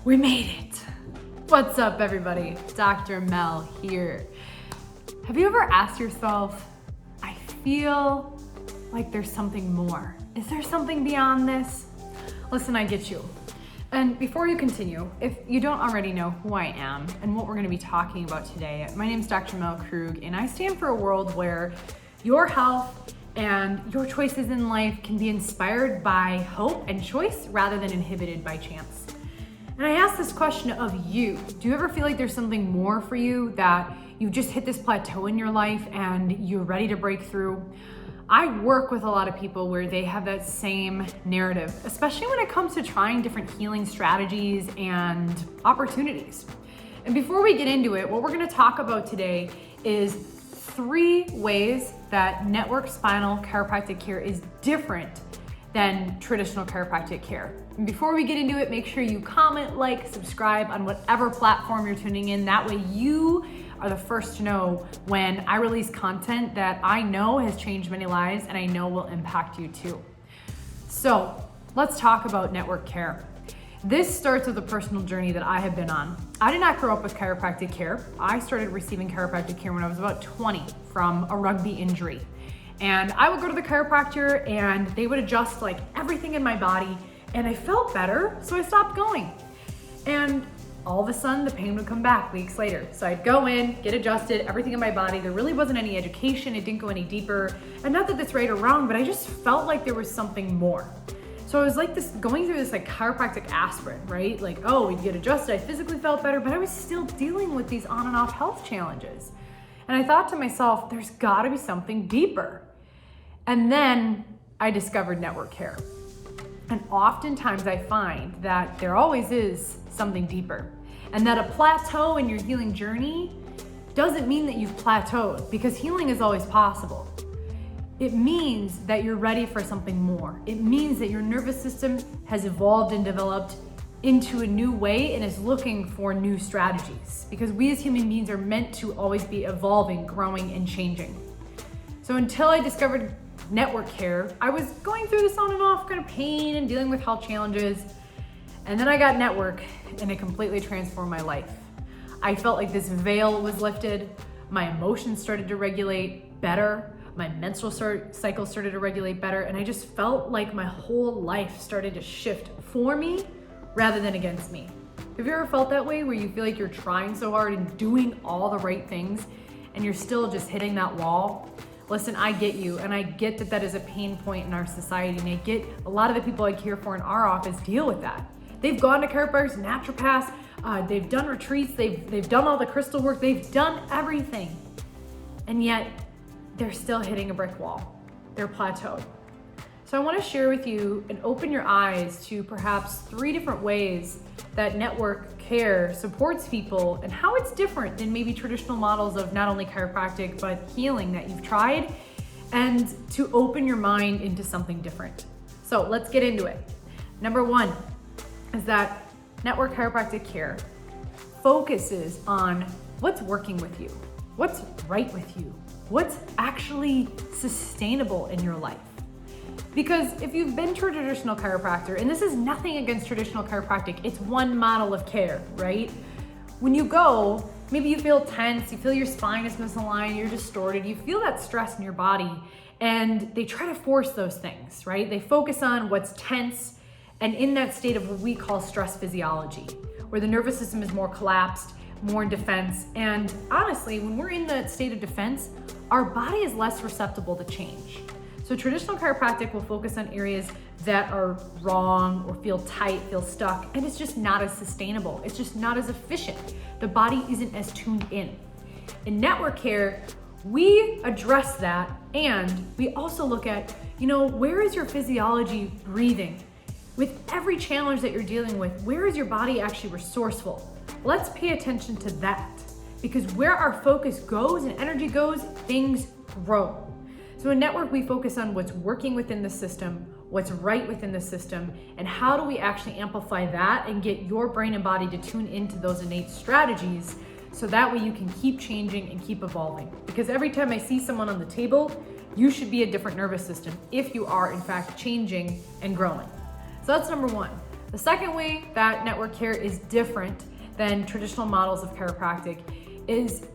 We made it. What's up, everybody? Dr. Mel here. Have you ever asked yourself, I feel like there's something more. Is there something beyond this? Listen, I get you. And before you continue, if you don't already know who I am and what we're going to be talking about today, my name is Dr. Mel Krug, and I stand for a world where your health and your choices in life can be inspired by hope and choice rather than inhibited by chance. And I ask this question of you. Do you ever feel like there's something more for you, that you've just hit this plateau in your life and you're ready to break through? I work with a lot of people where they have that same narrative, especially when it comes to trying different healing strategies and opportunities. And before we get into it, what we're going to talk about today is 3 ways that network spinal chiropractic care is different than traditional chiropractic care. And before we get into it, make sure you comment, like, subscribe on whatever platform you're tuning in. That way you are the first to know when I release content that I know has changed many lives and I know will impact you too. So let's talk about network care. This starts with a personal journey that I have been on. I did not grow up with chiropractic care. I started receiving chiropractic care when I was about 20 from a rugby injury. And I would go to the chiropractor and they would adjust like everything in my body and I felt better, so I stopped going. And all of a sudden the pain would come back weeks later. So I'd go in, get adjusted, everything in my body. There really wasn't any education, it didn't go any deeper. And not that that's right or wrong, but I just felt like there was something more. So I was like going through this like chiropractic aspirin, right? Like, oh, we'd get adjusted, I physically felt better, but I was still dealing with these on and off health challenges. And I thought to myself, there's gotta be something deeper. And then I discovered network care. And oftentimes I find that there always is something deeper, and that a plateau in your healing journey doesn't mean that you've plateaued, because healing is always possible. It means that you're ready for something more. It means that your nervous system has evolved and developed into a new way and is looking for new strategies, because we as human beings are meant to always be evolving, growing, and changing. So until I discovered network care, I was going through this on and off kind of pain and dealing with health challenges. And then I got network and it completely transformed my life. I felt like this veil was lifted. My emotions started to regulate better. My menstrual cycle started to regulate better. And I just felt like my whole life started to shift for me rather than against me. Have you ever felt that way, where you feel like you're trying so hard and doing all the right things and you're still just hitting that wall? Listen, I get you, and I get that that is a pain point in our society, and I get a lot of the people I care for in our office deal with that. They've gone to chiropractors, naturopaths, they've done retreats, they've done all the crystal work, they've done everything, and yet they're still hitting a brick wall. They're plateaued. So I want to share with you and open your eyes to perhaps 3 different ways that network care supports people and how it's different than maybe traditional models of not only chiropractic but healing that you've tried, and to open your mind into something different. So let's get into it. Number 1 is that network chiropractic care focuses on what's working with you, what's right with you, what's actually sustainable in your life. Because if you've been to a traditional chiropractor, and this is nothing against traditional chiropractic, it's one model of care, right? When you go, maybe you feel tense, you feel your spine is misaligned, you're distorted, you feel that stress in your body, and they try to force those things, right? They focus on what's tense, and in that state of what we call stress physiology, where the nervous system is more collapsed, more in defense. And honestly, when we're in that state of defense, our body is less susceptible to change. So traditional chiropractic will focus on areas that are wrong or feel tight, feel stuck, and it's just not as sustainable. It's just not as efficient. The body isn't as tuned in. In network care, we address that, and we also look at, where is your physiology breathing? With every challenge that you're dealing with, where is your body actually resourceful? Let's pay attention to that, because where our focus goes and energy goes, things grow. So in network, we focus on what's working within the system, what's right within the system, and how do we actually amplify that and get your brain and body to tune into those innate strategies, so that way you can keep changing and keep evolving. Because every time I see someone on the table, you should be a different nervous system if you are in fact changing and growing. So that's number 1. The second way that network care is different than traditional models of chiropractic is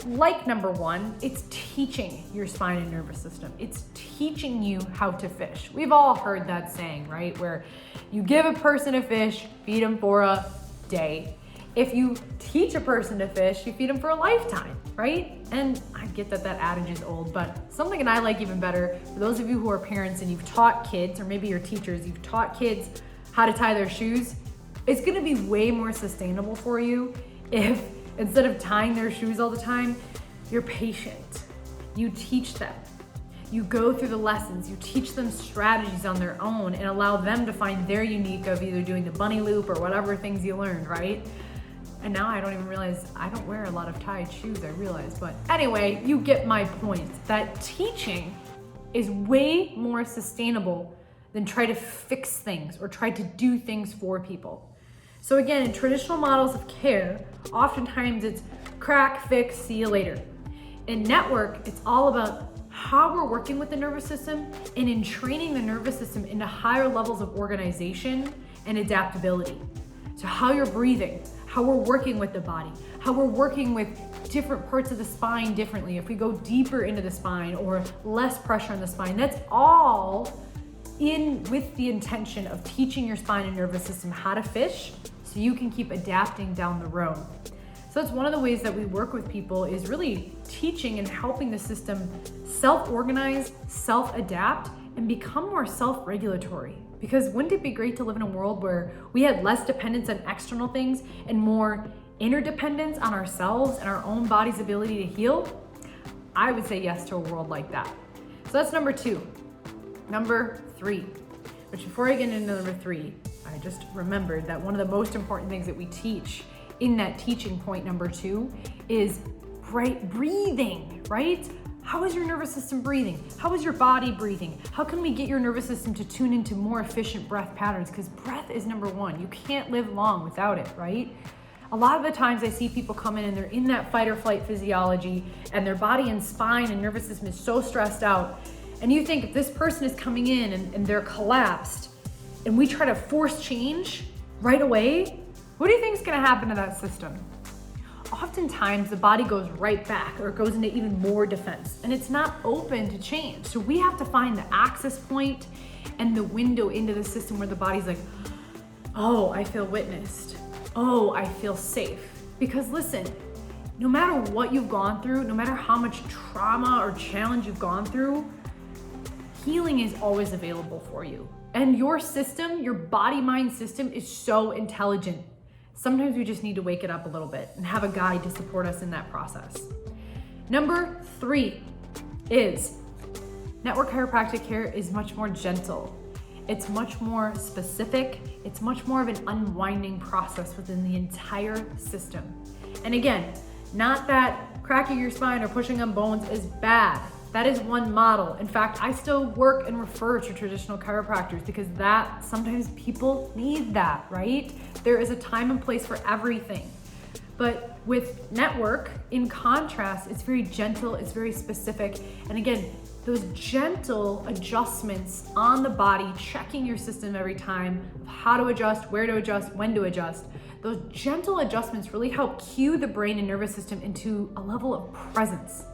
like number one, it's teaching your spine and nervous system. It's teaching you how to fish. We've all heard that saying, right? Where you give a person a fish, feed them for a day. If you teach a person to fish, you feed them for a lifetime, right? And I get that that adage is old, but something that I like even better, for those of you who are parents and you've taught kids, or maybe you're teachers, you've taught kids how to tie their shoes, it's gonna be way more sustainable for you if instead of tying their shoes all the time, you're patient. You teach them. You go through the lessons. You teach them strategies on their own and allow them to find their unique of either doing the bunny loop or whatever things you learned, right? And now I don't even realize, I don't wear a lot of tied shoes, I realize. But anyway, you get my point, that teaching is way more sustainable than try to fix things or try to do things for people. So again, in traditional models of care, oftentimes it's crack, fix, see you later. In network, it's all about how we're working with the nervous system and in training the nervous system into higher levels of organization and adaptability. So how you're breathing, how we're working with the body, how we're working with different parts of the spine differently. If we go deeper into the spine or less pressure on the spine, that's all in with the intention of teaching your spine and nervous system how to fish so you can keep adapting down the road. So that's one of the ways that we work with people, is really teaching and helping the system self-organize, self-adapt, and become more self-regulatory. Because wouldn't it be great to live in a world where we had less dependence on external things and more interdependence on ourselves and our own body's ability to heal? I would say yes to a world like that. So that's number two. Number three, which before I get into number three, I just remembered that one of the most important things that we teach in that teaching point number two is breathing, right? How is your nervous system breathing? How is your body breathing? How can we get your nervous system to tune into more efficient breath patterns? Because breath is number one. You can't live long without it, right? A lot of the times I see people come in and they're in that fight or flight physiology and their body and spine and nervous system is so stressed out. And you think if this person is coming in and they're collapsed and we try to force change right away, what do you think is gonna happen to that system? Oftentimes the body goes right back or it goes into even more defense and it's not open to change. So we have to find the access point and the window into the system where the body's like, oh, I feel witnessed. Oh, I feel safe. Because listen, no matter what you've gone through, no matter how much trauma or challenge you've gone through, healing is always available for you. And your system, your body-mind system is so intelligent. Sometimes we just need to wake it up a little bit and have a guide to support us in that process. Number three is network chiropractic care is much more gentle. It's much more specific. It's much more of an unwinding process within the entire system. And again, not that cracking your spine or pushing on bones is bad. That is one model. In fact, I still work and refer to traditional chiropractors because that sometimes people need that, right? There is a time and place for everything. But with network, in contrast, it's very gentle, it's very specific. And again, those gentle adjustments on the body, checking your system every time, how to adjust, where to adjust, when to adjust. Those gentle adjustments really help cue the brain and nervous system into a level of presence,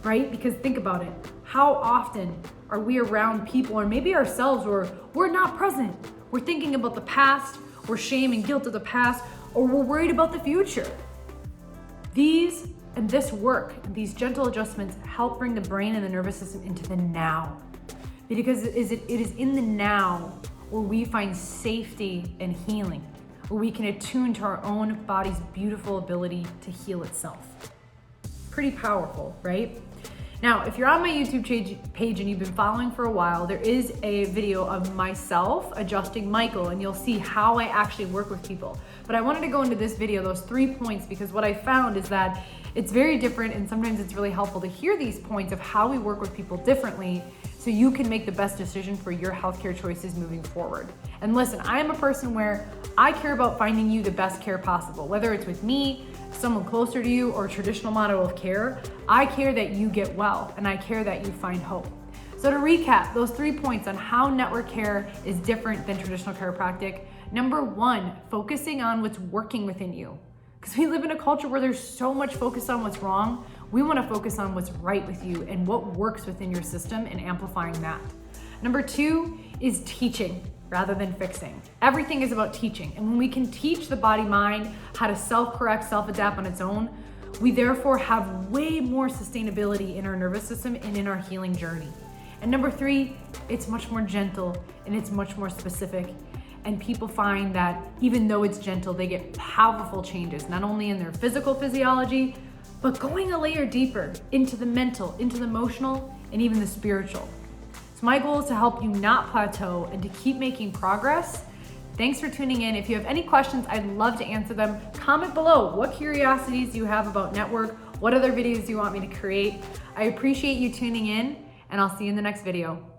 right? Because think about it. How often are we around people or maybe ourselves where we're not present? We're thinking about the past, we're shame and guilt of the past, or we're worried about the future. These and this work, these gentle adjustments help bring the brain and the nervous system into the now. Because it is in the now where we find safety and healing, where we can attune to our own body's beautiful ability to heal itself. Pretty powerful, right? Now, if you're on my YouTube page and you've been following for a while, there is a video of myself adjusting Michael, and you'll see how I actually work with people. But I wanted to go into this video, those 3 points, because what I found is that it's very different, and sometimes it's really helpful to hear these points of how we work with people differently so you can make the best decision for your healthcare choices moving forward. And listen, I am a person where I care about finding you the best care possible, whether it's with me, someone closer to you, or a traditional model of care. I care that you get well, and I care that you find hope. So So to recap, those 3 points on how network care is different than traditional chiropractic. Number 1, focusing on what's working within you. Because we live in a culture where there's so much focus on what's wrong. We want to focus on what's right with you and what works within your system and amplifying that. Number 2 is teaching rather than fixing. Everything is about teaching. And when we can teach the body mind how to self-correct, self-adapt on its own, we therefore have way more sustainability in our nervous system and in our healing journey. And number 3, it's much more gentle and it's much more specific. And people find that even though it's gentle, they get powerful changes, not only in their physical physiology, but going a layer deeper into the mental, into the emotional, and even the spiritual. So my goal is to help you not plateau and to keep making progress. Thanks for tuning in. If you have any questions, I'd love to answer them. Comment below what curiosities you have about network, what other videos you want me to create. I appreciate you tuning in, and I'll see you in the next video.